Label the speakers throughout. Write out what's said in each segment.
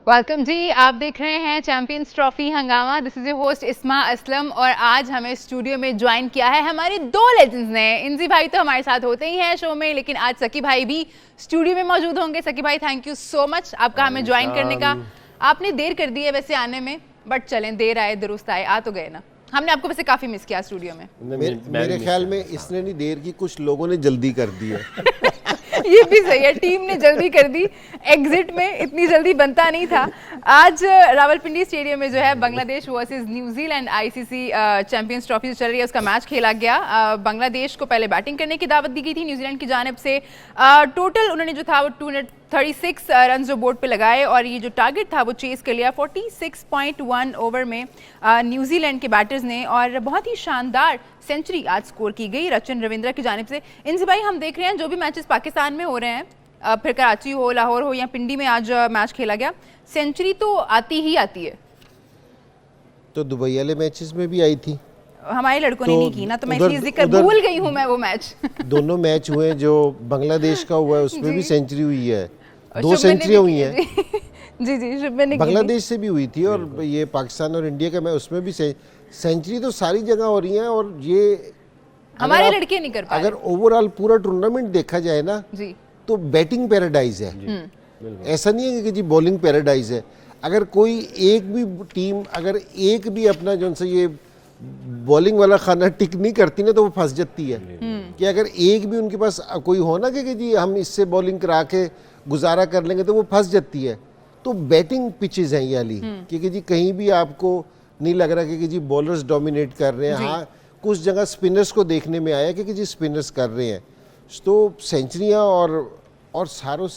Speaker 1: Welcome जी, आप देख रहे हैं चैंपियंस ट्रॉफी हंगामा। दिस इज योर होस्ट इस्मा असलम और आज हमें स्टूडियो में ज्वाइन किया है हमारे दो लेजेंड्स ने। इंजी भाई तो हमारे साथ होते ही हैं शो में, लेकिन आज सकी भाई भी स्टूडियो में मौजूद होंगे। सकी भाई, थैंक यू सो मच आपका हमें ज्वाइन करने का। आपने देर कर दी है वैसे आने में, बट चलें, देर आए दुरुस्त आए, आ तो गए ना। हमने आपको वैसे काफी मिस किया स्टूडियो में।
Speaker 2: मेरे ख्याल में इसने नहीं देर की, कुछ लोगों ने जल्दी कर दी है।
Speaker 1: ये भी सही है, टीम ने जल्दी कर दी। एग्जिट में इतनी जल्दी बनता नहीं था। आज रावलपिंडी स्टेडियम में जो है Bangladesh versus New Zealand ICC champions trophy चल रही है, उसका मैच खेला गया। बांग्लादेश को पहले बैटिंग करने की दावत दी गई थी न्यूजीलैंड की जानिब से। टोटल उन्होंने जो था वो 236 रन जो बोर्ड पे लगाए और ये जो टारगेट था वो चेस कर लिया 46.1 ओवर में न्यूजीलैंड के बैटर्स ने, और बहुत ही शानदार सेंचुरी आज स्कोर की गई रचन रविंद्रा की जानिब से। इनसे भाई, हम देख रहे हैं जो भी मैचेस पाकिस्तान में हो रहे हैं, फिर कराची हो, लाहौर हो या पिंडी में आज मैच खेला गया, सेंचुरी तो आती ही आती है।
Speaker 2: तो दुबई वाले मैचेस में भी आई थी,
Speaker 1: हमारे लड़कों ने नहीं की ना, तो मैं इसलिए जिक्र भूल गई हूँ मैं वो मैच।
Speaker 2: दोनों मैच हुए जो बांग्लादेश का हुआ है उसमें भी सेंचुरी हुई है, 2 सेंचुरियां हुई हैं।
Speaker 1: जी जी, मैंने
Speaker 2: बांग्लादेश से भी हुई थी और ये पाकिस्तान और इंडिया का मैच, उसमें भी सेंचुरी तो सारी जगह हो रही है। और ये
Speaker 1: हमारे लड़के नहीं कर पाए।
Speaker 2: अगर ओवरऑल पूरा टूर्नामेंट देखा जाए ना
Speaker 1: जी,
Speaker 2: तो बैटिंग पैराडाइज है, ऐसा नहीं है कि जी बॉलिंग पैराडाइज है। अगर कोई एक भी टीम अगर एक भी अपना जो सा ये बॉलिंग वाला खाना टिक नहीं करती ना तो वो फंस जाती है। कि अगर एक भी उनके पास कोई हो ना कि जी हम इससे बॉलिंग करा के गुजारा कर लेंगे तो वो फंस जाती है। तो बैटिंग पिचेस हैं ये वाली, क्योंकि जी कहीं भी आपको नहीं लग रहा कि जी बॉलर्स डोमिनेट कर रहे हैं। हाँ, कुछ जगह स्पिनर्स को देखने में आया कि जी स्पिनर्स कर रहे हैं। तो सेंचुरियाँ और सारों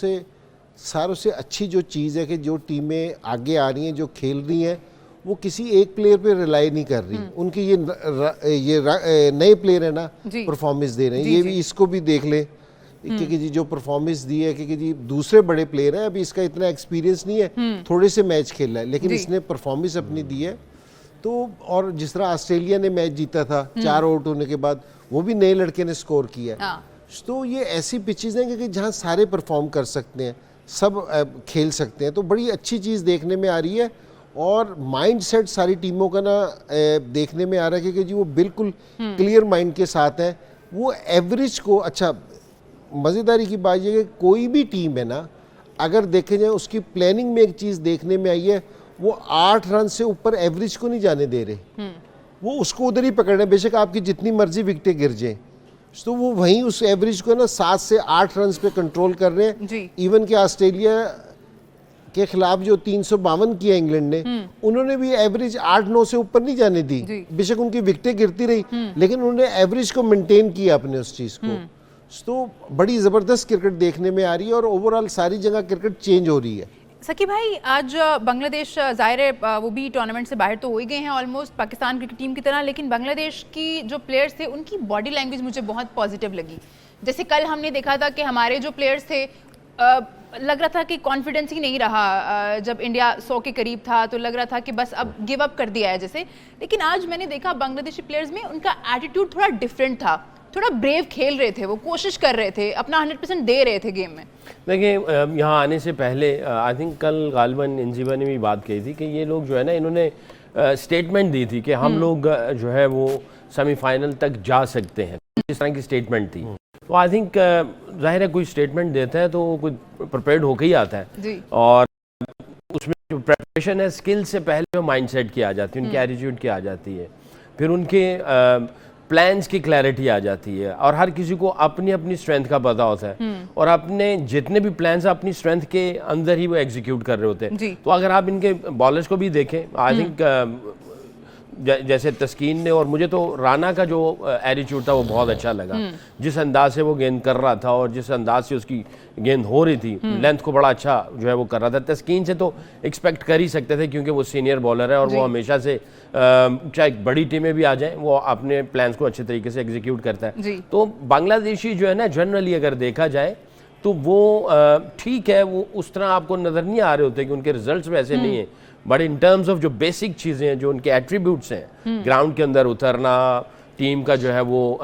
Speaker 2: से अच्छी जो चीज़ है कि जो टीमें आगे आ रही हैं, जो खेल रही हैं, वो किसी एक प्लेयर पे रिलाई नहीं कर रही। उनकी ये नए प्लेयर है ना, परफॉर्मेंस दे रहे हैं। ये भी इसको भी देख ले, क्योंकि जी जो परफॉर्मेंस दी है, क्योंकि जी दूसरे बड़े प्लेयर हैं, अभी इसका इतना एक्सपीरियंस नहीं है, थोड़े से मैच खेला है, लेकिन इसने परफॉर्मेंस अपनी दी है। तो और जिस तरह ऑस्ट्रेलिया ने मैच जीता था 4 आउट होने के बाद, वो भी नए लड़के ने स्कोर किया है। तो ये ऐसी पिचेस हैं कि जहाँ सारे परफॉर्म कर सकते हैं, सब खेल सकते हैं। तो बड़ी अच्छी चीज़ देखने में आ रही है और माइंड सेट सारी टीमों का ना देखने में आ रहा है कि जी वो बिल्कुल क्लियर माइंड के साथ है। वो एवरेज को, अच्छा मज़ेदारी की बात यह कि कोई भी टीम है ना, अगर देखे जाए उसकी प्लानिंग में एक चीज़ देखने में आई है, वो 8 रन से ऊपर एवरेज को नहीं जाने दे रहे। वो उसको उधर ही पकड़ रहे हैं, बेशक आपकी जितनी मर्जी विकेटें गिर जाएं, तो वो वहीं उस एवरेज को ना 7 से 8 रन पे कंट्रोल कर रहे हैं। इवन कि ऑस्ट्रेलिया के खिलाफ जो 352 किया इंग्लैंड ने, उन्होंने भी एवरेज 8-9 से ऊपर नहीं जाने दी। बेशक उनकी विकेटें गिरती रही, लेकिन उन्होंने एवरेज को मेंटेन किया अपने उस चीज़ को। तो बड़ी ज़बरदस्त क्रिकेट देखने में आ रही है और ओवरऑल सारी जगह क्रिकेट चेंज हो रही है।
Speaker 1: सकी भाई, आज बांग्लादेश ज़ाहिर है वो भी टूर्नामेंट से बाहर तो हो ही गए हैं ऑलमोस्ट पाकिस्तान क्रिकेट टीम की तरह, लेकिन बांग्लादेश की जो प्लेयर्स थे उनकी बॉडी लैंग्वेज मुझे बहुत पॉजिटिव लगी। जैसे कल हमने देखा था कि हमारे जो प्लेयर्स थे, लग रहा था कि कॉन्फिडेंस ही नहीं रहा। जब इंडिया 100 के करीब था तो लग रहा था कि बस अब गिव अप कर दिया है जैसे, लेकिन आज मैंने देखा बांग्लादेशी प्लेयर्स में उनका एटीट्यूड थोड़ा डिफरेंट था, थोड़ा ब्रेव खेल रहे थे, वो कोशिश कर रहे थे, अपना 100% दे रहे थे गेम में।
Speaker 3: देखिए, यहाँ आने से पहले आई थिंक कल गालिबन इंजीबा ने भी बात कही थी कि ये लोग जो है ना, इन्होंने स्टेटमेंट दी थी कि हम लोग जो है वो सेमीफाइनल तक जा सकते हैं, इस तरह की स्टेटमेंट थी। तो आई थिंक जाहिर है कोई स्टेटमेंट देता है तो कोई प्रिपेयर्ड होकर ही आता है, और उसमें जो प्रिपरेशन है, स्किल से पहले माइंडसेट की आ जाती है, उनकी एटीट्यूड की आ जाती है, फिर उनके प्लान्स की क्लैरिटी आ जाती है, और हर किसी को अपनी अपनी स्ट्रेंथ का पता होता है, और अपने जितने भी प्लान्स अपनी स्ट्रेंथ के अंदर ही वो एग्जीक्यूट कर रहे होते हैं। तो अगर आप इनके बॉलर्स को भी देखें, आई थिंक जैसे तस्कीन ने, और मुझे तो राना का जो एटीट्यूड था वो बहुत अच्छा लगा, जिस अंदाज से वो गेंद कर रहा था और जिस अंदाज से उसकी गेंद हो रही थी, लेंथ को बड़ा अच्छा जो है वो कर रहा था। तस्कीन से तो एक्सपेक्ट कर ही सकते थे क्योंकि वो सीनियर बॉलर है और वो हमेशा से चाहे बड़ी टीमें भी आ जाएं, वो अपने प्लान्स को अच्छे तरीके से एग्जीक्यूट करता है। तो बांग्लादेशी जो है ना, जनरली अगर देखा जाए तो वो ठीक है, वो उस तरह आपको नज़र नहीं आ रहे होते कि उनके रिजल्ट्स वैसे नहीं है, बट इन टर्म्स ऑफ जो बेसिक चीज़ें हैं, जो उनके एट्रीब्यूट्स हैं, ग्राउंड के अंदर उतरना, टीम का जो है वो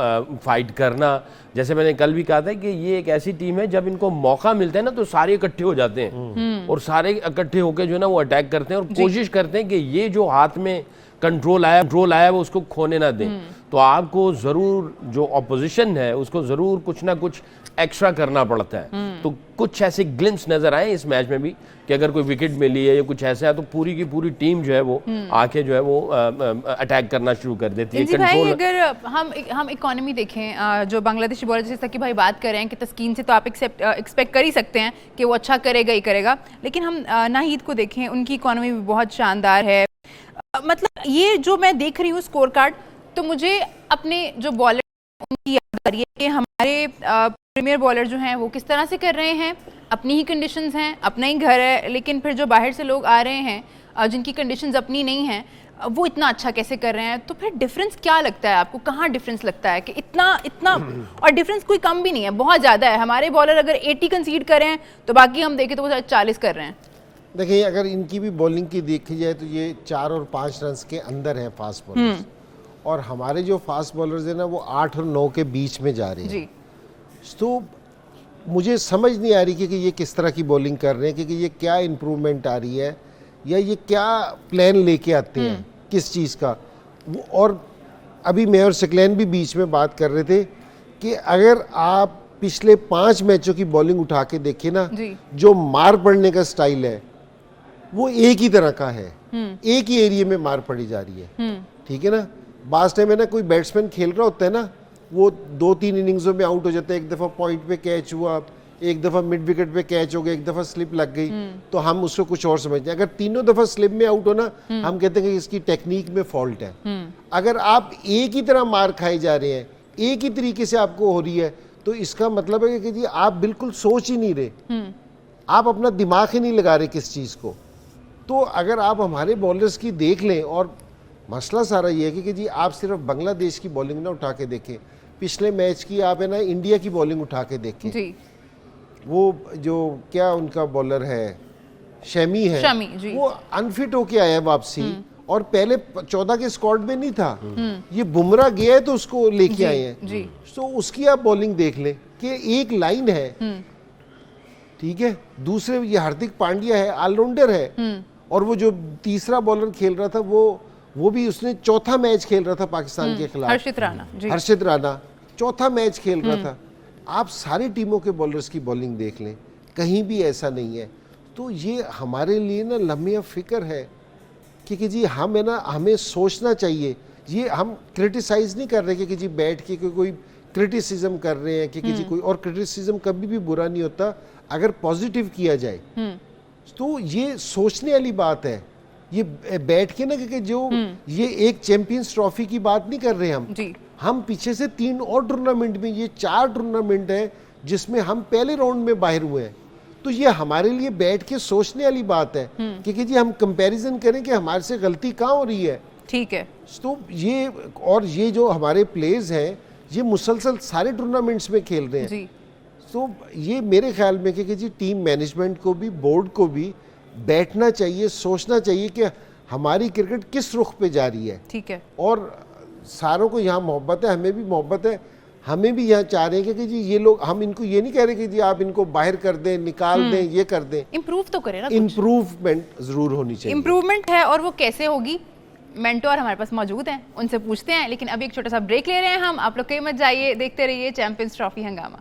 Speaker 3: फाइट करना। जैसे मैंने कल भी कहा था कि ये एक ऐसी टीम है जब इनको मौका मिलता है ना तो सारे इकट्ठे हो जाते हैं और सारे इकट्ठे होकर जो है ना वो अटैक करते हैं और कोशिश करते हैं कि ये जो हाथ में कंट्रोल आया वो उसको खोने ना दें। तो आपको ज़रूर जो ऑपोजिशन है उसको ज़रूर कुछ ना कुछ एक्स्ट्रा करना पड़ता है। तो कुछ ऐसे ग्लिम्स नज़र आए इस मैच में भी कि अगर कोई विकेट मिली है या कुछ ऐसा है तो पूरी की पूरी टीम जो है वो आके जो है वो अटैक करना शुरू कर देती है।
Speaker 1: भाई अगर हम इकोनॉमी देखें, जो बांग्लादेशी बॉलर जैसे कि भाई बात कर रहे हैं कि तस्कीन से तो आप एक्सपेक्ट कर ही सकते हैं कि वो अच्छा करेगा ही करेगा, लेकिन हम नाहीद को देखें, उनकी इकोनॉमी भी बहुत शानदार है। मतलब ये जो मैं देख रही हूँ स्कोर कार्ड, तो मुझे अपने जो बॉलर उनकी याद आ रही है कि हमारे प्रीमियर बॉलर जो हैं वो किस तरह से कर रहे हैं, अपनी ही कंडीशंस हैं, अपना ही घर है, लेकिन फिर जो बाहर से लोग आ रहे हैं जिनकी कंडीशंस अपनी नहीं हैं वो इतना अच्छा कैसे कर रहे हैं। तो फिर डिफरेंस क्या लगता है आपको, कहाँ डिफरेंस लगता है कि इतना और डिफरेंस कोई कम भी नहीं है, बहुत ज़्यादा है। हमारे बॉलर अगर 80 कंसीड कर रहे हैं तो बाकी हम देखें तो वो 40 कर रहे हैं।
Speaker 2: देखिए अगर इनकी भी बॉलिंग की देखी जाए तो ये 4 और 5 रन के अंदर हैं फास्ट बॉलर्स, और हमारे जो फास्ट बॉलर्स हैं ना वो 8 और 9 के बीच में जा रहे हैं। तो मुझे समझ नहीं आ रही कि ये किस तरह की बॉलिंग कर रहे हैं, क्योंकि ये क्या इम्प्रूवमेंट आ रही है या ये क्या प्लान लेके आते हैं किस चीज़ का। और अभी मैं और सकलैन भी बीच में बात कर रहे थे कि अगर आप पिछले 5 मैचों की बॉलिंग उठा के देखें ना, जो मार पड़ने का स्टाइल है वो एक ही तरह का है, एक ही एरिया में मार पड़ी जा रही है, ठीक है ना। बास टाइम है ना, कोई बैट्समैन खेल रहा होता है ना, वो 2-3 इनिंग्सों में आउट हो जाता है। एक दफ़ा पॉइंट पे कैच हुआ, एक दफ़ा मिड विकेट पे कैच हो गया, एक दफ़ा स्लिप लग गई, तो हम उसको कुछ और समझते हैं। अगर तीनों दफ़ा स्लिप में आउट हो ना, हम कहते हैं कि इसकी टेक्निक में फॉल्ट है। अगर आप एक ही तरह मार खाए जा रहे हैं, एक ही तरीके से आपको हो रही है, तो इसका मतलब है कि जी आप बिल्कुल सोच ही नहीं रहे, आप अपना दिमाग ही नहीं लगा रहे किस चीज़ को। तो अगर आप हमारे बॉलर्स की देख लें, और मसला सारा ये है कि जी आप सिर्फ बांग्लादेश की बॉलिंग ना उठा के देखें, पिछले मैच की आप है ना इंडिया की बॉलिंग उठा के देखें जी। वो जो क्या उनका बॉलर है शमी है, वो अनफिट होके आया वापसी, और पहले 14 के स्क्वाड में नहीं था। ये बुमराह गया है तो उसको लेके आए हैं, तो उसकी आप बॉलिंग देख लें कि एक लाइन है, ठीक है। दूसरे ये हार्दिक पांड्या है, ऑलराउंडर है, और वो जो तीसरा बॉलर खेल रहा था वो भी उसने चौथा मैच खेल रहा था पाकिस्तान के खिलाफ, हर्षित राणा चौथा मैच खेल रहा था। आप सारी टीमों के बॉलर्स की बॉलिंग देख लें, कहीं भी ऐसा नहीं है। तो ये हमारे लिए ना लम्हे फिक्र है कि जी हम है ना, हमें सोचना चाहिए। ये हम क्रिटिसाइज नहीं कर रहे कि जी बैठ के कोई क्रिटिसिज्म कर रहे हैं कि जी कोई, और क्रिटिसिज्म कभी भी बुरा नहीं होता अगर पॉजिटिव किया जाए। तो ये सोचने वाली बात है, ये बैठ के ना कि जो ये एक चैंपियंस ट्रॉफी की बात नहीं कर रहे हम पीछे से 3 और टूर्नामेंट में, ये 4 टूर्नामेंट है जिसमें हम पहले राउंड में बाहर हुए हैं। तो ये हमारे लिए बैठ के सोचने वाली बात है कि जी हम कंपैरिजन करें कि हमारे से गलती कहाँ हो रही है, ठीक है। तो ये, और ये जो हमारे प्लेयर्स हैं ये मुसलसल सारे टूर्नामेंट्स में खेल रहे हैं। तो ये मेरे ख्याल में कि जी टीम मैनेजमेंट को भी, बोर्ड को भी बैठना चाहिए, सोचना चाहिए कि हमारी क्रिकेट किस रुख पे जा रही है, ठीक है। और सारों को यहाँ मोहब्बत है, हमें भी मोहब्बत है, हमें भी यहाँ चाह रहे हैं कि जी ये लोग, हम इनको ये नहीं कह रहे कि जी आप इनको बाहर कर दें, निकाल दें, ये कर दें,
Speaker 1: इम्प्रूव तो करें ना।
Speaker 2: इम्प्रूवमेंट जरूर होनी चाहिए।
Speaker 1: इम्प्रूवमेंट है, और वो कैसे होगी, मेंटोर हमारे पास मौजूद हैं, उनसे पूछते हैं। लेकिन अभी एक छोटा सा ब्रेक ले रहे हैं हम, आप लोग कहीं मत जाइए, देखते रहिए चैंपियंस ट्रॉफी हंगामा।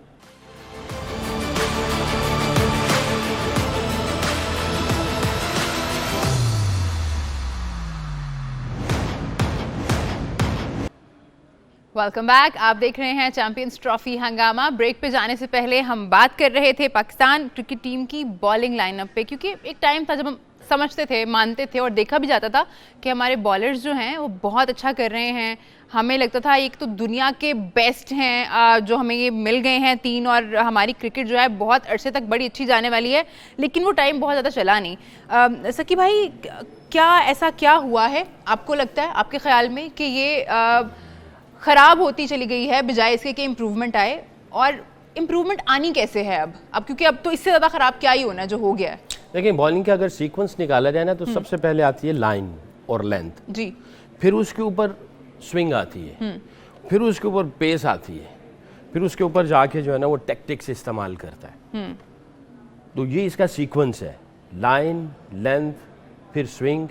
Speaker 1: वेलकम बैक, आप देख रहे हैं चैंपियंस ट्रॉफी हंगामा। ब्रेक पे जाने से पहले हम बात कर रहे थे पाकिस्तान क्रिकेट टीम की बॉलिंग लाइनअप पे, क्योंकि एक टाइम था जब हम समझते थे, मानते थे और देखा भी जाता था कि हमारे बॉलर्स जो हैं वो बहुत अच्छा कर रहे हैं। हमें लगता था एक तो दुनिया के बेस्ट हैं जो हमें ये मिल गए हैं 3, और हमारी क्रिकेट जो है बहुत अरसे तक बड़ी अच्छी जाने वाली है। लेकिन वो टाइम बहुत ज़्यादा चला नहीं। सकी भाई, क्या ऐसा क्या हुआ है आपको लगता है, आपके ख्याल में, कि ये ख़राब होती चली गई है बजाय इसके कि इम्प्रूवमेंट आए? और इम्प्रूवमेंट आनी कैसे है अब क्योंकि अब तो इससे ज़्यादा ख़राब क्या ही होना जो हो गया है।
Speaker 3: देखिए, बॉलिंग का अगर सीक्वेंस निकाला जाए ना तो सबसे पहले आती है लाइन और लेंथ जी, फिर उसके ऊपर स्विंग आती है, फिर उसके ऊपर पेस आती है, फिर उसके ऊपर जाके जो है ना वो टैक्टिक्स इस्तेमाल करता है। तो ये इसका सीक्वेंस है, लाइन, लेंथ, फिर स्विंग,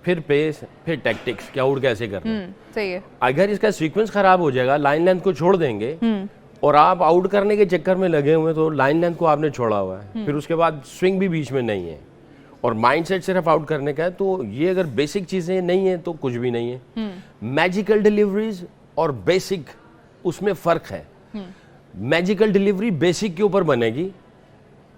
Speaker 3: फिर पेस, फिर टैक्टिक्स, क्या आउट कैसे करना है।
Speaker 1: सही है।
Speaker 3: अगर इसका सीक्वेंस खराब हो जाएगा, लाइन लेंथ को छोड़ देंगे और आप आउट करने के चक्कर में लगे हुए, तो लाइन लेंथ को आपने छोड़ा हुआ है, फिर उसके बाद स्विंग भी बीच में नहीं है और माइंडसेट सिर्फ आउट करने का है, तो ये अगर बेसिक चीजें नहीं है तो कुछ भी नहीं है। मैजिकल डिलीवरीज और बेसिक, उसमें फर्क है। मैजिकल डिलीवरी बेसिक के ऊपर बनेगी,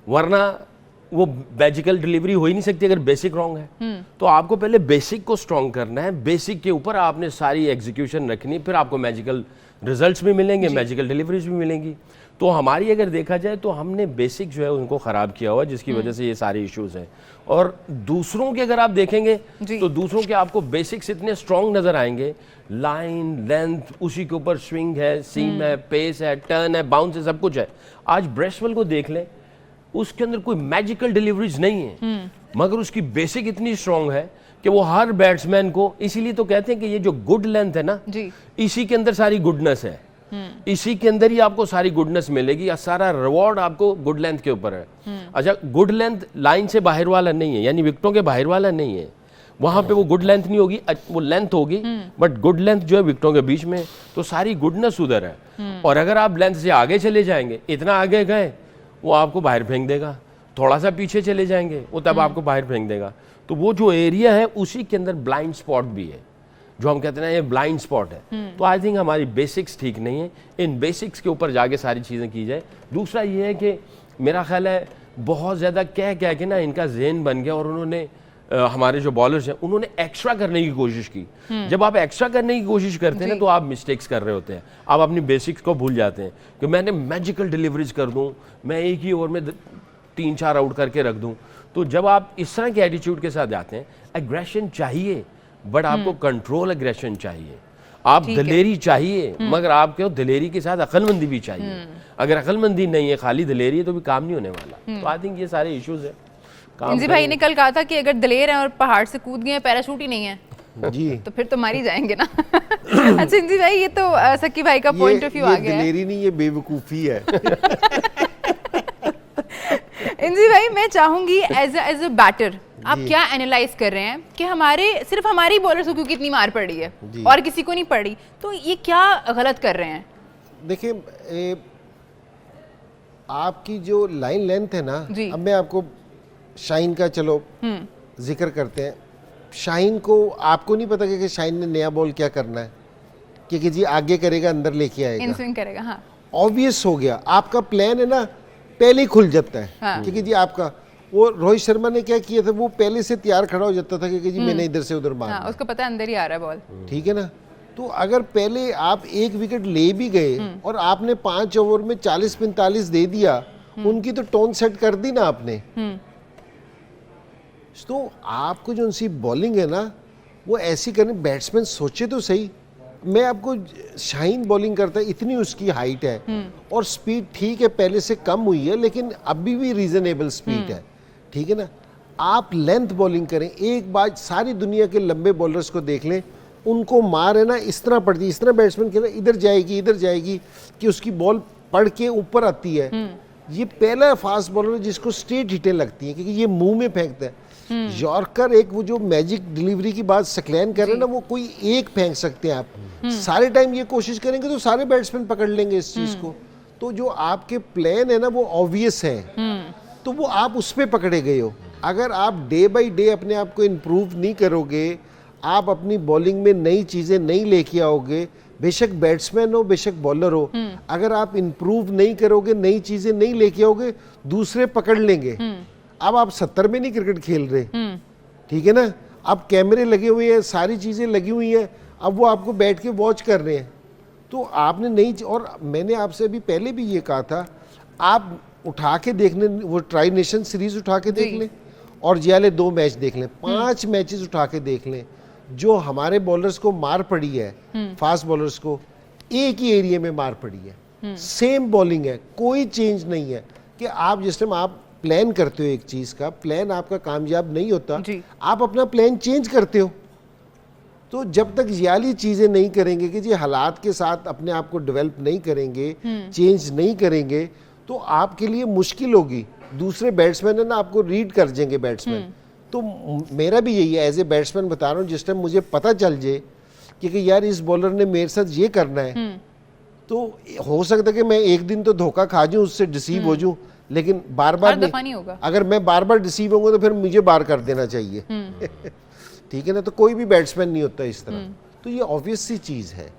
Speaker 3: वरना वो मैजिकल डिलीवरी हो ही नहीं सकती अगर बेसिक रॉन्ग है। तो आपको पहले बेसिक को स्ट्रॉन्ग करना है, बेसिक के ऊपर आपने सारी एग्जीक्यूशन रखनी, फिर आपको मैजिकल रिजल्ट्स भी मिलेंगे, मैजिकल डिलीवरीज भी मिलेंगी। तो हमारी अगर देखा जाए तो हमने बेसिक जो है उनको ख़राब किया हुआ, जिसकी वजह से ये सारे इश्यूज हैं। और दूसरों के अगर आप देखेंगे तो दूसरों के आपको बेसिक्स इतने स्ट्रॉन्ग नज़र आएंगे, लाइन, लेंथ, उसी के ऊपर स्विंग है, सीम है, पेस है, टर्न है, बाउंस है, सब कुछ है। आज ब्रेसवेल को देख लें, उसके अंदर कोई मैजिकल डिलीवरीज नहीं है, मगर उसकी बेसिक इतनी स्ट्रॉन्ग है कि वो हर बैट्समैन को, इसीलिए तो कहते हैं कि ये जो गुड लेंथ है ना
Speaker 1: जी,
Speaker 3: इसी के अंदर सारी गुडनेस है, इसी के अंदर ही आपको सारी गुडनेस मिलेगी, या सारा रिवॉर्ड आपको गुड लेंथ के ऊपर है। अच्छा, गुड लेंथ लाइन से बाहर वाला नहीं है, यानी विकेटों के बाहर वाला नहीं है, वहां पे वो गुड लेंथ नहीं होगी, वो लेंथ होगी, बट गुड लेंथ जो है विकेटों के बीच में, तो सारी गुडनेस उधर है। और अगर आप लेंथ से आगे चले जाएंगे, इतना आगे गए, वो आपको बाहर फेंक देगा, थोड़ा सा पीछे चले जाएंगे वो तब आपको बाहर फेंक देगा। तो वो जो एरिया है उसी के अंदर ब्लाइंड स्पॉट भी है, जो हम कहते हैं ना ये ब्लाइंड स्पॉट है। तो आई थिंक हमारी बेसिक्स ठीक नहीं है, इन बेसिक्स के ऊपर जाके सारी चीज़ें की जाए। दूसरा ये है कि मेरा ख्याल है बहुत ज़्यादा कह के ना इनका ज़हन बन गया, और उन्होंने हमारे जो बॉलर्स हैं उन्होंने एक्स्ट्रा करने की कोशिश की। जब आप एक्स्ट्रा करने की कोशिश करते हैं ना तो आप मिस्टेक्स कर रहे होते हैं, आप अपनी बेसिक्स को भूल जाते हैं कि मैंने मैजिकल डिलीवरीज कर दूं, मैं एक ही ओवर में 3-4 आउट करके रख दूं। तो जब आप इस तरह के एटीट्यूड के साथ जाते हैं, एग्रेशन चाहिए बट आपको कंट्रोल एग्रेशन चाहिए, आप दिलेरी चाहिए, मगर आपको दिलेरी के साथ अक्लमंदी भी चाहिए। अगर अक्लमंदी नहीं है, खाली दिलेरी है, तो भी काम नहीं होने वाला। तो आई थिंक ये सारे इश्यूज है।
Speaker 1: इंजी भाई ने कल कहा था कि अगर दिलेर हैं और पहाड़ से कूद गए हैं, पैराशूट ही नहीं है
Speaker 2: जी,
Speaker 1: तो फिर तो मार ही जाएंगे ना। अच्छा इंजी भाई, ये तो सकी भाई का पॉइंट ऑफ व्यू आ गया है।
Speaker 2: दिलेरी नहीं, ये बेवकूफ़ी है।
Speaker 1: इंजी भाई, मैं चाहूंगी एज अ बैटर आप क्या एनालाइज कर रहे हैं कि सिर्फ हमारी बॉलर्स को क्योंकि इतनी मार पड़ रही है और किसी को नहीं पड़ी, तो ये क्या गलत कर रहे हैं?
Speaker 2: देखिए, आपकी जो लाइन लेंथ है ना, अब मैं आपको शाहीन का चलो जिक्र करते हैं। शाहीन को आपको नहीं पता कि शाहीन ने नया बॉल क्या करना है, कि जी आगे करेगा, अंदर लेके आएगा,
Speaker 1: इन स्विंग करेगा। हाँ,
Speaker 2: ऑब्वियस हो गया, आपका प्लान है ना पहले ही खुल जाता है।
Speaker 1: हाँ।
Speaker 2: क्योंकि जी आपका वो रोहित शर्मा ने क्या किया था, वो पहले से तैयार खड़ा हो जाता था कि जी मैंने इधर से उधर मारना।
Speaker 1: हाँ, उसको पता है अंदर ही आ रहा है बॉल।
Speaker 2: ठीक है ना, तो अगर पहले आप एक विकेट ले भी गए और आपने 5 ओवर में 40-45 दे दिया, उनकी तो टोन सेट कर दी ना आपने। तो आपको जो उनकी बॉलिंग है ना वो ऐसी करनी, बैट्समैन सोचे तो सही। मैं आपको शाहीन बॉलिंग करता है, इतनी उसकी हाइट है और स्पीड ठीक है पहले से कम हुई है, लेकिन अभी भी रीजनेबल स्पीड है। ठीक है ना, आप लेंथ बॉलिंग करें। एक बार सारी दुनिया के लंबे बॉलर्स को देख लें, उनको मार है ना इस तरह पड़ती है, इस तरह बैट्समैन खेल इधर जाएगी कि उसकी बॉल पड़ के ऊपर आती है। ये पहला फास्ट बॉलर है जिसको स्ट्रेट हिटें लगती हैं, क्योंकि ये मुंह में फेंकता है। यॉर्कर एक वो जो मैजिक डिलीवरी की बात सकलैन कर रहे हैं ना, वो कोई एक फेंक सकते हैं आप। सारे टाइम ये कोशिश करेंगे तो सारे बैट्समैन पकड़ लेंगे इस चीज को। तो जो आपके प्लान है ना वो ऑब्वियस है, तो वो आप उस पर पकड़े गए हो। अगर आप डे बाई डे अपने आप को इम्प्रूव नहीं करोगे, आप अपनी बॉलिंग में नई चीजें नहीं लेके आओगे, बेशक बैट्समैन हो बेशक बॉलर हो, अगर आप इम्प्रूव नहीं करोगे, नई चीजें नहीं लेके आओगे, दूसरे पकड़ लेंगे। अब आप 70 में नहीं क्रिकेट खेल रहे, ठीक है ना, अब कैमरे लगे हुए हैं, सारी चीजें लगी हुई हैं, अब वो आपको बैठ के वॉच कर रहे हैं। तो आपने नहीं, और मैंने आपसे अभी पहले भी ये कहा था, आप उठा के देखने, वो ट्राई नेशन सीरीज उठा के देख लें और ये वाले 2 मैच देख लें, 5 मैचेस उठा के देख लें, जो हमारे बॉलर्स को मार पड़ी है, फास्ट बॉलर्स को एक ही एरिया में मार पड़ी है, सेम बॉलिंग है, कोई चेंज नहीं है। कि आप जिस टाइम आप प्लान करते हो एक चीज का, प्लान आपका कामयाब नहीं होता, आप अपना प्लान चेंज करते हो। तो जब तक ये वाली चीज़ें नहीं करेंगे कि जी हालात के साथ अपने आप को डेवलप नहीं करेंगे, चेंज नहीं करेंगे, तो आपके लिए मुश्किल होगी। दूसरे बैट्समैन है ना आपको रीड कर देंगे बैट्समैन। तो मेरा भी यही है, एज ए बैट्समैन बता रहा हूँ, जिस टाइम मुझे पता चल जाए कि यार इस बॉलर ने मेरे साथ ये करना है, तो हो सकता है कि मैं एक दिन तो धोखा खा जाऊं, उससे डिसीव हो जाऊं, लेकिन बार बार
Speaker 1: नहीं होगा।
Speaker 2: अगर मैं बार बार डिसीव होऊंगा तो फिर मुझे बार कर देना चाहिए। ठीक है ना, तो कोई भी बैट्समैन नहीं होता इस तरह। तो ये ऑब्वियस सी चीज़ है,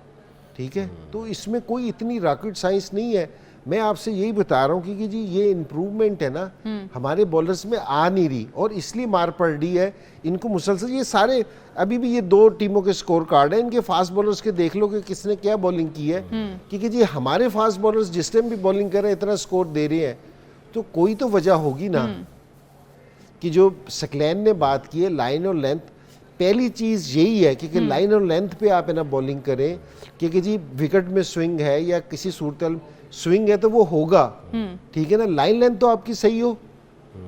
Speaker 2: ठीक है। तो इसमें कोई इतनी रॉकेट साइंस नहीं है। मैं आपसे यही बता रहा हूँ कि जी ये इम्प्रूवमेंट है ना हमारे बॉलर्स में आ नहीं रही, और इसलिए मार पड़ रही है इनको मुसलसल। ये सारे अभी भी ये 2 टीमों के स्कोर कार्ड है, इनके फास्ट बॉलर्स के देख लो कि किसने क्या बॉलिंग की है। क्योंकि जी हमारे फास्ट बॉलर्स जिस टाइम भी बॉलिंग कर रहे हैं इतना स्कोर दे रहे हैं, तो कोई तो वजह होगी ना। कि जो सकलैन ने बात की है लाइन और लेंथ, पहली चीज़ यही है कि लाइन और लेंथ पे आप है ना बॉलिंग करें, क्योंकि जी विकेट में स्विंग है या किसी सूरत स्विंग है तो वो होगा, ठीक है ना। लाइन लेंथ तो आपकी सही हो,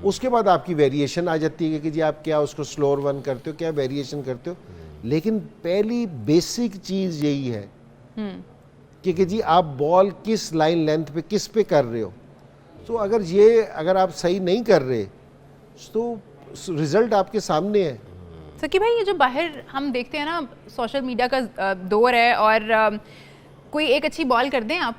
Speaker 2: उसके बाद आपकी वेरिएशन आ जाती है कि जी आप क्या उसको स्लोअर वन करते हो, क्या वेरिएशन करते हो। लेकिन पहली बेसिक चीज़ यही है कि जी आप बॉल किस लाइन लेंथ पे किस पे कर रहे हो। तो अगर आप सही नहीं कर रहे तो रिजल्ट आपके सामने है।
Speaker 1: सकी भाई, ये जो बाहर हम देखते हैं ना, सोशल मीडिया का दौर है, और कोई एक अच्छी बॉल कर दें आप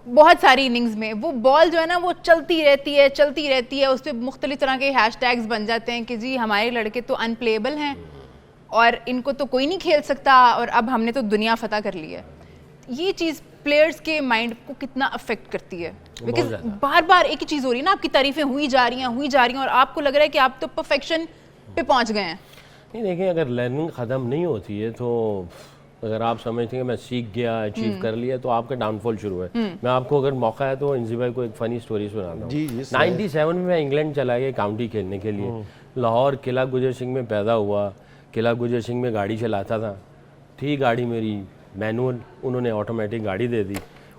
Speaker 1: बहुत सारी इनिंग्स में, वो बॉल जो है ना वो चलती रहती है। उस पर मुख्तलिफ तरह के हैशटैग्स बन जाते हैं कि जी हमारे लड़के तो अनप्लेएबल हैं और इनको तो कोई नहीं खेल सकता, और अब हमने तो दुनिया फतह कर ली है। ये चीज़ प्लेयर्स के माइंड को कितना अफेक्ट करती है? बिकॉज बार बार एक ही चीज़ हो रही है ना, आपकी तारीफें हुई जा रही हैं और आपको लग रहा है कि आप तो परफेक्शन पे पहुंच गए हैं।
Speaker 3: नहीं, देखिए, अगर लर्निंग ख़त्म नहीं होती है तो अगर आप समझते हैं कि मैं सीख गया, अचीव कर लिया, तो आपका डाउनफॉल शुरू है। मैं आपको अगर मौका है तो इंजी भाई को एक फ़नी स्टोरी सुनाता हूँ। 97 में मैं इंग्लैंड चला गया काउंटी खेलने के लिए। लाहौर किला गुजर सिंह में पैदा हुआ, किला गुजर सिंह में गाड़ी चलाता था। थी गाड़ी मेरी मैनुअल, उन्होंने ऑटोमेटिक गाड़ी दे दी,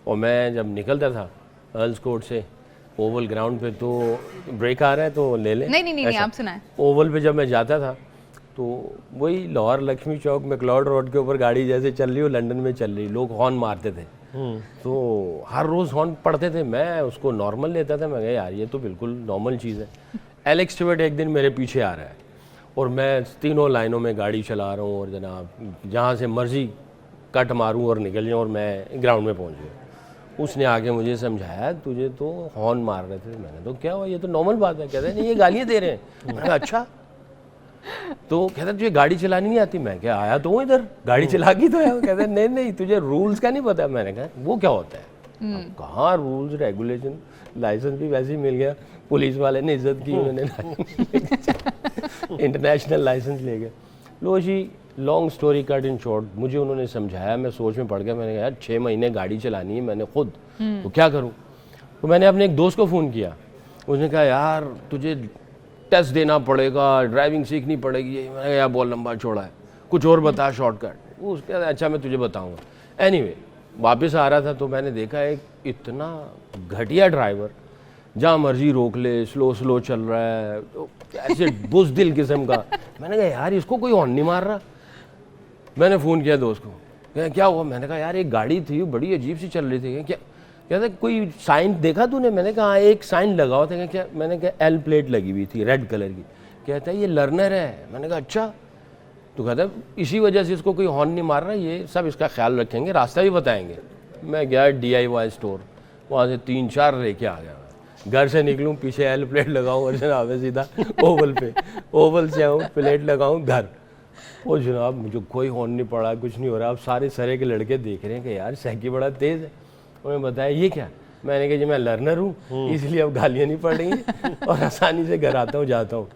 Speaker 3: और मैं जब निकलता था अर्ल्स कोर्ट से ओवल ग्राउंड पे, तो ब्रेक आ रहा है तो ले ले,
Speaker 1: नहीं आप सुनाएं।
Speaker 3: ओवल पे जब मैं जाता था तो वही लाहौर लक्ष्मी चौक मैक्लोड रोड के ऊपर गाड़ी जैसे चल रही हो, लंदन में चल रही, लोग हॉर्न मारते थे। तो हर रोज़ हॉर्न पड़ते थे, मैं उसको नॉर्मल लेता था। मैं कहा यार ये तो बिल्कुल नॉर्मल चीज़ है। एलेक्स स्टीवर्ट एक दिन मेरे पीछे आ रहा है और मैं तीनों लाइनों में गाड़ी चला रहा हूँ, और जनाब जहाँ से मर्जी कट मारूँ और निकल जाऊँ, और मैं ग्राउंड में पहुँच गया। उसने आके मुझे समझाया तुझे तो हॉर्न मार रहे थे। मैंने तो क्या हुआ, ये तो नॉर्मल बात है। कहते हैं नहीं, ये गालियाँ दे रहे हैं। मैंने कहा अच्छा। तो कहता तुझे गाड़ी चलानी नहीं आती? मैं क्या आया तो हूँ इधर, गाड़ी चला के तो आया। कहते नहीं तुझे रूल्स का नहीं पता। मैंने कहा वो क्या होता है? कहाँ रूल्स रेगुलेशन, लाइसेंस भी वैसे ही मिल गया, पुलिस वाले ने इज्जत की, उन्होंने इंटरनेशनल लाइसेंस ले गए। लो जी, long story cut in short, मुझे उन्होंने समझाया, मैं सोच में पड़ गया। मैंने कहा यार 6 महीने गाड़ी चलानी है मैंने खुद, तो क्या करूँ? तो मैंने अपने एक दोस्त को फ़ोन किया। उसने कहा यार तुझे टेस्ट देना पड़ेगा, ड्राइविंग सीखनी पड़ेगी। मैंने कहा यार बहुत लंबा चौड़ा है, कुछ और बता शॉर्टकट। वो उसके अच्छा मैं तुझे बताऊँगा। एनीवे, वापस आ रहा था तो मैंने देखा एक इतना घटिया ड्राइवर, जहाँ मर्जी रोक ले, स्लो चल रहा है, तो ऐसे बुज़दिल किस्म का। मैंने कहा यार इसको कोई हॉर्न नहीं मार रहा। मैंने फ़ोन किया दोस्त को, क्या हुआ? मैंने कहा यार एक गाड़ी थी बड़ी अजीब सी चल रही थी। क्या कहता कोई साइन देखा तूने? मैंने कहा एक साइन लगा हुआ था। क्या? मैंने कहा एल प्लेट लगी हुई थी रेड कलर की। कहता है ये लर्नर है। मैंने कहा अच्छा। तो कहता है इसी वजह से इसको कोई हॉर्न नहीं मार रहा, ये सब इसका ख्याल रखेंगे, रास्ता भी बताएंगे। मैं गया DIY स्टोर, वहाँ से 3-4 लेके आ गया। घर से निकलूँ, पीछे एल प्लेट लगाऊँ और जनाब सीधा ओवल पे, ओवल से आऊँ, प्लेट लगाऊँ, घर। वो जनाब मुझे कोई हॉर्न नहीं पड़ा, कुछ नहीं हो रहा। अब सारे सरे के लड़के देख रहे हैं कि यार सैकी बड़ा तेज़ है। उन्होंने बताया ये क्या? मैंने कहा जी मैं लर्नर हूँ, इसलिए अब गालियाँ नहीं पड़ रही हैं और आसानी से घर आता हूँ जाता हूँ।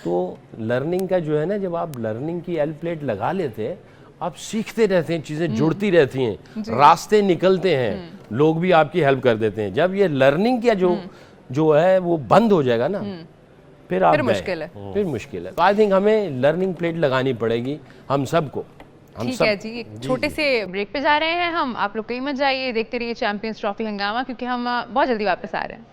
Speaker 3: तो लर्निंग का जो है ना, जब आप लर्निंग की एल प्लेट लगा लेते हैं, आप सीखते रहते हैं, चीज़ें जुड़ती रहती हैं, रास्ते निकलते हैं, लोग भी आपकी हेल्प कर देते हैं। जब ये लर्निंग का जो है वो बंद हो जाएगा ना, फिर मुश्किल है, फिर मुश्किल है। तो आई थिंक हमें लर्निंग प्लेट लगानी पड़ेगी हम सबको।
Speaker 1: ठीक है जी, एक छोटे से ब्रेक पे जा रहे हैं हम। आप लोग कहीं मत जाइए, देखते रहिए चैंपियंस ट्रॉफी हंगामा, क्योंकि हम बहुत जल्दी वापस आ रहे हैं।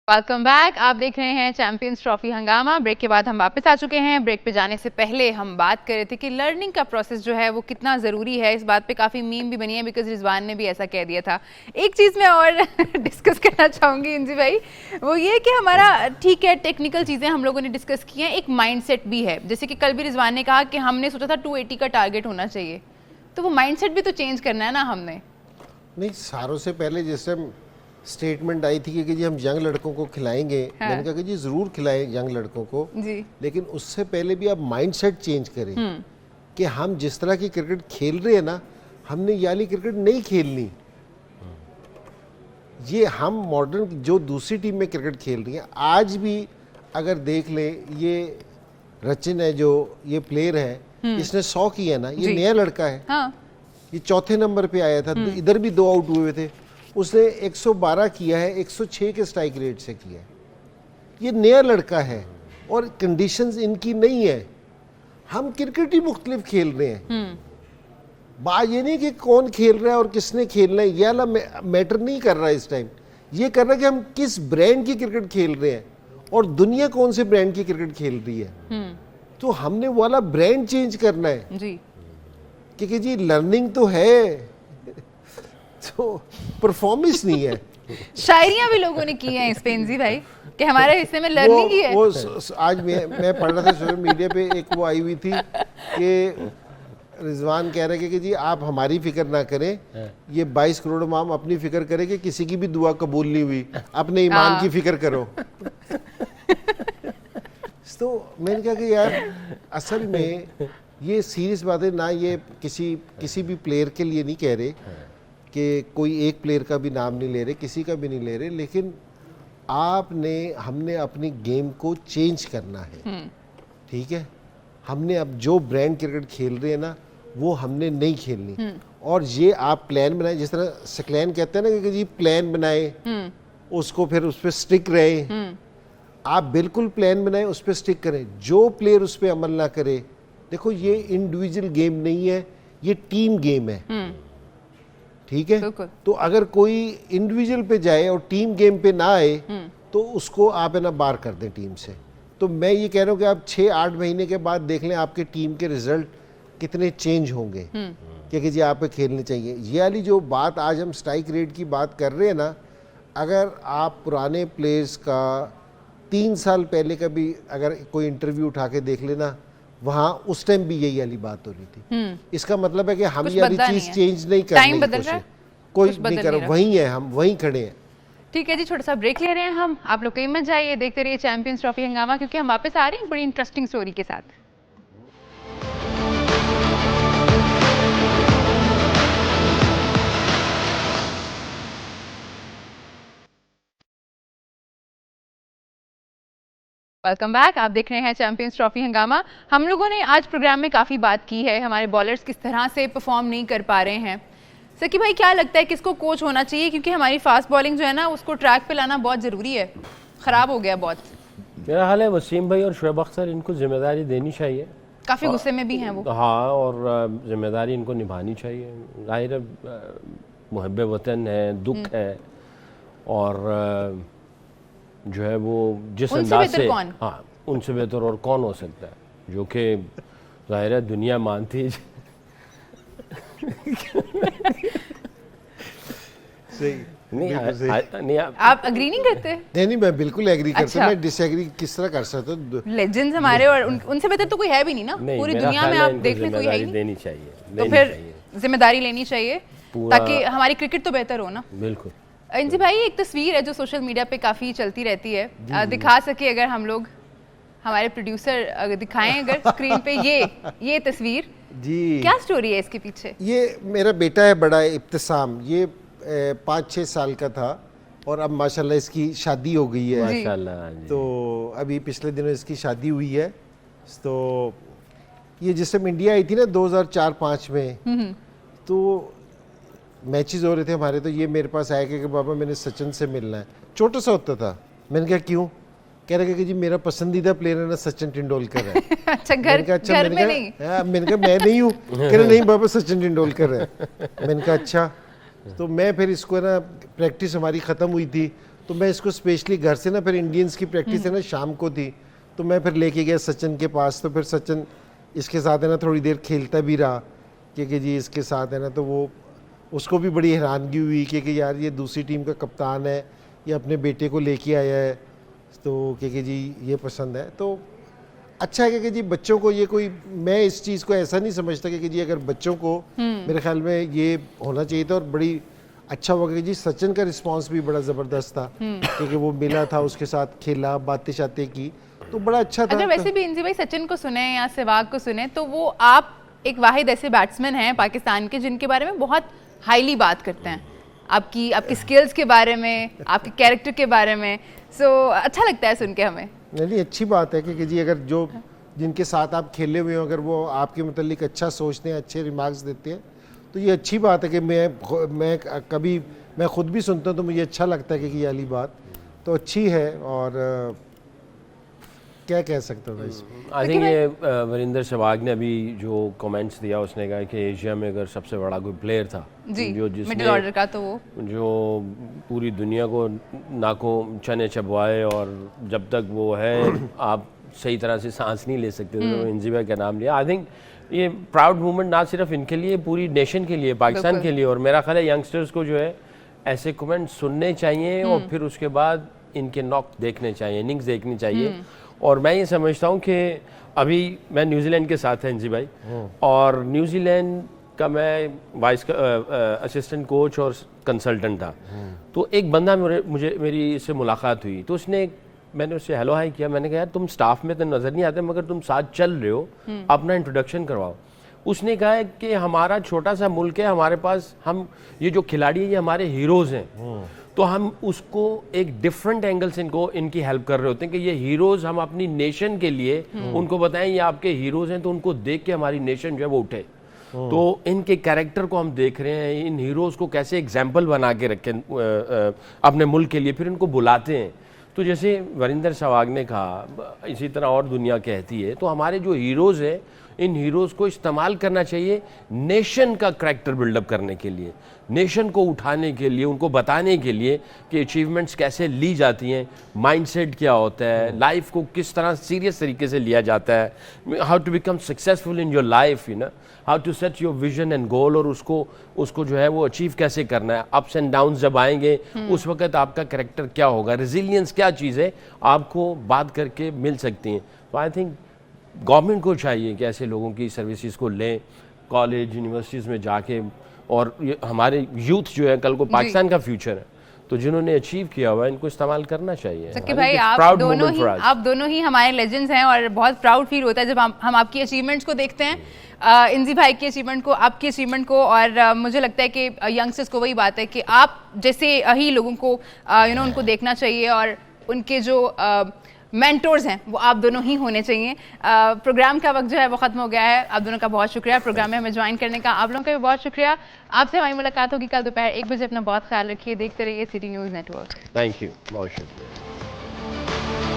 Speaker 1: Welcome back. आप देख रहे हैं चैंपियंस ट्रॉफी हंगामा। ब्रेक के बाद हम वापस आ चुके हैं। ब्रेक पे जाने से पहले हम बात कर रहे थे कि लर्निंग का प्रोसेस जो है वो कितना ज़रूरी है। इस बात पे काफ़ी मीम भी बनी है बिकॉज रिजवान ने भी ऐसा कह दिया था। एक चीज़ मैं और डिस्कस करना चाहूँगी इंजी भाई, वो ये कि हमारा ठीक है टेक्निकल चीज़ें हम लोगों ने डिस्कस की हैं, एक माइंडसेट भी है। जैसे कि कल भी रिजवान ने कहा कि हमने सोचा था 280 का टारगेट होना चाहिए, तो वो माइंडसेट भी तो चेंज करना है ना हमने।
Speaker 2: नहीं, सारों से पहले जैसे स्टेटमेंट आई थी कि जी हम यंग लड़कों को खिलाएंगे,
Speaker 1: हाँ।
Speaker 2: मैंने कहा कि जी ज़रूर खिलाएं यंग लड़कों को
Speaker 1: जी।
Speaker 2: लेकिन उससे पहले भी आप माइंडसेट चेंज करें कि हम जिस तरह की क्रिकेट खेल रहे हैं ना, हमने ये वाली क्रिकेट नहीं खेलनी। ये हम मॉडर्न जो दूसरी टीम में क्रिकेट खेल रही है, आज भी अगर देख ले, ये रचिन है जो ये प्लेयर है, इसने 100 किया ना, ये
Speaker 1: जी।
Speaker 2: नया लड़का है।
Speaker 1: हाँ।
Speaker 2: ये चौथे नंबर पे आया था, इधर भी 2 आउट हुए थे, उसने 112 किया है, 106 के स्ट्राइक रेट से किया है। ये नया लड़का है और कंडीशंस इनकी नहीं है। हम क्रिकेट ही मुख्तलिफ खेल रहे हैं। बात ये नहीं कि कौन खेल रहा है और किसने खेलना है, ये वाला मैटर नहीं कर रहा है इस टाइम। ये कर रहा है कि हम किस ब्रांड की क्रिकेट खेल रहे हैं और दुनिया कौन से ब्रांड की क्रिकेट खेल रही है। तो हमने वो वाला ब्रांड चेंज करना है
Speaker 1: जी।
Speaker 2: क्योंकि जी लर्निंग तो है तो परफॉर्मेंस नहीं है।
Speaker 1: शायरियां भी लोगों ने की हैं इस पे इंजी भाई कि हमारे हिस्से में लर्निंग ही है।
Speaker 2: आज मैं पढ़ रहा था सोशल मीडिया पे, एक वो आई हुई थी कि रिजवान कह रहे कि जी आप हमारी फिक्र ना करें, ये 22 करोड़ माम अपनी फिक्र करें कि किसी की भी दुआ कबूल नहीं हुई, अपने ईमान की फिक्र करो। तो मैंने कहा कि यार असल में ये सीरियस बात है ना, ये किसी भी प्लेयर के लिए नहीं कह रहे कि कोई एक प्लेयर का भी नाम नहीं ले रहे, किसी का भी नहीं ले रहे, लेकिन हमने अपनी गेम को चेंज करना है। ठीक है, हमने अब जो ब्रांड क्रिकेट खेल रहे हैं ना, वो हमने नहीं खेलनी। और ये आप प्लान बनाए, जिस तरह सकलैन कहते हैं ना कि जी प्लान बनाए, उसको फिर उस पर स्टिक रहे। आप बिल्कुल प्लान बनाए, उस पर स्टिक करें। जो प्लेयर उस पर अमल ना करे, देखो ये इंडिविजुअल गेम नहीं है, ये टीम गेम है। ठीक है, तो अगर कोई इंडिविजुअल पे जाए और टीम गेम पे ना आए तो उसको आप है ना बाहर कर दें टीम से। तो मैं ये कह रहा हूँ कि आप 6-8 महीने के बाद देख लें आपके टीम के रिजल्ट कितने चेंज होंगे, क्योंकि जी आप पे खेलने चाहिए। ये वाली जो बात आज हम स्ट्राइक रेट की बात कर रहे हैं ना, अगर आप पुराने प्लेयर्स का 3 साल पहले का भी अगर कोई इंटरव्यू उठा के देख लेना, वहाँ उस टाइम भी यही वाली बात हो रही थी। इसका मतलब है कि हम ये वाली चीज चेंज नहीं करने की कोशिश, कोई नहीं कर रहा, वहीं है, हम वहीं खड़े हैं।
Speaker 1: ठीक है जी, छोटा सा ब्रेक ले रहे हैं हम। आप लोग कहीं मत जाइए, देखते रहिए चैंपियंस ट्रॉफी हंगामा, क्योंकि हम वापस आ रहे हैं बड़ी इंटरेस्टिंग स्टोरी के साथ। Welcome back. आप देख रहे हैं चैंपियंस ट्रॉफी हंगामा। हम लोगों ने आज प्रोग्राम में काफ़ी बात की है, हमारे बॉलर्स किस तरह से परफॉर्म नहीं कर पा रहे हैं। सकी भाई, क्या लगता है किसको कोच होना चाहिए, क्योंकि हमारी फास्ट बॉलिंग जो है ना उसको ट्रैक पे लाना बहुत ज़रूरी है, ख़राब हो गया बहुत।
Speaker 3: मेरा हाल है वसीम भाई और शुएब अख्तर, इनको जिम्मेदारी देनी चाहिए।
Speaker 1: काफ़ी गुस्से में भी हैं वो।
Speaker 3: हाँ, और जिम्मेदारी इनको निभानी चाहिए। जाहिर मुहब्बे वतन है, दुख है, और जो है वो जिस अंदाज से, हाँ उनसे बेहतर और कौन हो सकता है, जो कि जाहिर है दुनिया मानती है।
Speaker 2: सही
Speaker 3: नहीं,
Speaker 1: आप अग्री नहीं करते?
Speaker 2: नहीं, मैं बिल्कुल एग्री करता
Speaker 1: अच्छा।
Speaker 2: हूं। मैं डिसएग्री किस तरह कर सकता हूं?
Speaker 1: लेजेंड्स हमारे, और उनसे बेहतर तो कोई है भी नहीं ना पूरी दुनिया में। आप देख लें कोई है ही नहीं।
Speaker 3: देनी चाहिए,
Speaker 1: तो फिर जिम्मेदारी लेनी चाहिए ताकि हमारी क्रिकेट तो बेहतर हो ना।
Speaker 3: बिल्कुल।
Speaker 1: इंजी भाई, एक तस्वीर है जो सोशल मीडिया पे काफ़ी चलती रहती है, दिखा सके अगर हम लोग, हमारे प्रोड्यूसर अगर दिखाएं अगर स्क्रीन पे ये तस्वीर
Speaker 2: जी,
Speaker 1: क्या स्टोरी है इसके पीछे?
Speaker 2: ये मेरा बेटा है बड़ा, इब्तिसाम, ये 5-6 साल का था और अब माशाल्लाह इसकी शादी हो गई है।
Speaker 3: माशाल्लाह।
Speaker 2: तो अभी पिछले दिनों इसकी शादी हुई है। तो ये जिस टाइम इंडिया आई थी ना 2004-5 में, तो मैचेस हो रहे थे हमारे, तो ये मेरे पास आया कि बाबा मैंने सचिन से मिलना है। छोटा सा होता था। मैंने कहा क्यों? कह रहे कि जी मेरा पसंदीदा प्लेयर है ना सचिन तेंदुलकर है।
Speaker 1: अच्छा, घर में नहीं?
Speaker 2: मैंने कहा मैं नहीं हूँ। कह रहे नहीं बाबा सचिन तेंदुलकर है। मैंने कहा अच्छा। तो मैं फिर इसको ना, प्रैक्टिस हमारी ख़त्म हुई थी तो मैं इसको स्पेशली घर से ना, फिर इंडियंस की प्रैक्टिस है ना शाम को थी, तो मैं फिर लेके गया सचिन के पास। तो फिर सचिन इसके साथ है ना थोड़ी देर खेलता भी रहा कि जी इसके साथ है ना, तो वो उसको भी बड़ी हैरानगी हुई कि यार ये दूसरी टीम का कप्तान है, ये अपने बेटे को लेके आया है, तो कि जी ये पसंद है। तो अच्छा है कि जी बच्चों को ये कोई, मैं इस चीज़ को ऐसा नहीं समझता कि जी अगर बच्चों को मेरे ख्याल में ये होना चाहिए था, और बड़ी अच्छा हुआ कि जी सचिन का रिस्पांस भी बड़ा ज़बरदस्त था क्योंकि वो मिला था, उसके साथ खेला, बातें शातें की, तो बड़ा अच्छा था।
Speaker 1: अगर वैसे भी इंजी भाई सचिन को सुने या सहवाग को सुने, तो वो आप एक वाहिद ऐसे बैट्समैन हैं पाकिस्तान के जिनके बारे में बहुत हाईली बात करते हैं, आपकी स्किल्स के बारे में, आपके कैरेक्टर के बारे में। सो अच्छा लगता है सुन के हमें।
Speaker 2: नहीं, अच्छी बात है कि जी अगर जो जिनके साथ आप खेले हुए हो अगर वो आपके मतलब अच्छा सोचते हैं, अच्छे रिमार्क्स देते हैं, तो ये अच्छी बात है कि मैं कभी मैं खुद भी सुनता हूँ तो मुझे अच्छा लगता है कि ये वाली बात तो अच्छी है। और क्या कह सकता हूँ इसमें।
Speaker 3: आई थिंक ये वरिंदर सहवाग ने अभी जो कमेंट्स दिया, उसने कहा कि एशिया में अगर सबसे बड़ा कोई प्लेयर था
Speaker 1: जी,
Speaker 3: जो जिसने
Speaker 1: मिडिल ऑर्डर का, तो वो
Speaker 3: जो पूरी दुनिया को नाको चने चबवाए, और जब तक वो है आप सही तरह से सांस नहीं ले सकते, तो इंजी भाई का नाम लिया। आई थिंक ये प्राउड मूवमेंट ना सिर्फ इनके लिए, पूरी नेशन के लिए, पाकिस्तान के लिए, और मेरा ख्याल है यंगस्टर्स को जो है ऐसे कमेंट सुनने चाहिए और फिर उसके बाद इनके नॉक देखने चाहिए, इनिंग्स देखनी चाहिए। और मैं ये समझता हूँ कि अभी मैं न्यूजीलैंड के साथ है इंजी भाई, और न्यूजीलैंड का मैं वाइस असिस्टेंट कोच और कंसल्टेंट था। तो एक बंदा मेरी इससे मुलाकात हुई, तो मैंने उससे हेलो हाई किया, मैंने कहा यार तुम स्टाफ में तो नज़र नहीं आते मगर तुम साथ चल रहे हो, अपना इंट्रोडक्शन करवाओ। उसने कहा है कि हमारा छोटा सा मुल्क है, हमारे पास हम ये जो खिलाड़ी हैं ये हमारे हीरोज़ हैं, तो हम उसको एक डिफरेंट एंगल से इनकी हेल्प कर रहे होते हैं कि ये हीरोज़ हम अपनी नेशन के लिए उनको बताएं ये आपके हीरोज़ हैं, तो उनको देख के हमारी नेशन जो है वो उठे। तो इनके कैरेक्टर को हम देख रहे हैं, इन हीरोज़ को कैसे एग्जाम्पल बना के रखें अपने मुल्क के लिए, फिर इनको बुलाते हैं। तो जैसे वरिंदर सहवाग ने कहा, इसी तरह और दुनिया कहती है, तो हमारे जो हीरोज़ हैं इन हीरोज़ को इस्तेमाल करना चाहिए नेशन का करैक्टर बिल्डअप करने के लिए, नेशन को उठाने के लिए, उनको बताने के लिए कि अचीवमेंट्स कैसे ली जाती हैं, माइंडसेट क्या होता है, लाइफ को किस तरह सीरियस तरीके से लिया जाता है, how to become successful in your life, how to set your vision and goal, और उसको जो है वो अचीव कैसे करना है। अप्स एंड डाउन्स जब आएंगे उस वक्त आपका कैरेक्टर क्या होगा, रेजिलियंस क्या चीज़ है, आपको बात करके मिल सकती हैं। तो आई थिंक गवर्नमेंट को चाहिए कि ऐसे लोगों की सर्विसेज को लें, कॉलेज यूनिवर्सिटीज़ में जाके, और ये हमारे यूथ जो है कल को पाकिस्तान का फ्यूचर है, तो जिन्होंने अचीव किया हुआ है इनको इस्तेमाल करना चाहिए।
Speaker 1: सकी भाई आप दोनों ही हमारे लेजेंड्स हैं, और बहुत प्राउड फील होता है जब हम आपकी अचीवमेंट्स को देखते हैं, इंजी भाई की अचीवमेंट को, आपकी अचीवमेंट को। और मुझे लगता है कि यंगस्टर्स को वही बात है कि आप जैसे ही लोगों को उनको देखना चाहिए, और उनके जो मेंटोर्स हैं वो आप दोनों ही होने चाहिए। प्रोग्राम का वक्त जो है वो ख़त्म हो गया है। आप दोनों का बहुत शुक्रिया प्रोग्राम में हमें ज्वाइन करने का, आप लोगों का भी बहुत शुक्रिया। आपसे हमारी मुलाकात होगी कल दोपहर 1 बजे। अपना बहुत ख्याल रखिए, देखते रहिए city news network.
Speaker 3: Thank you, बहुत शुक्रिया।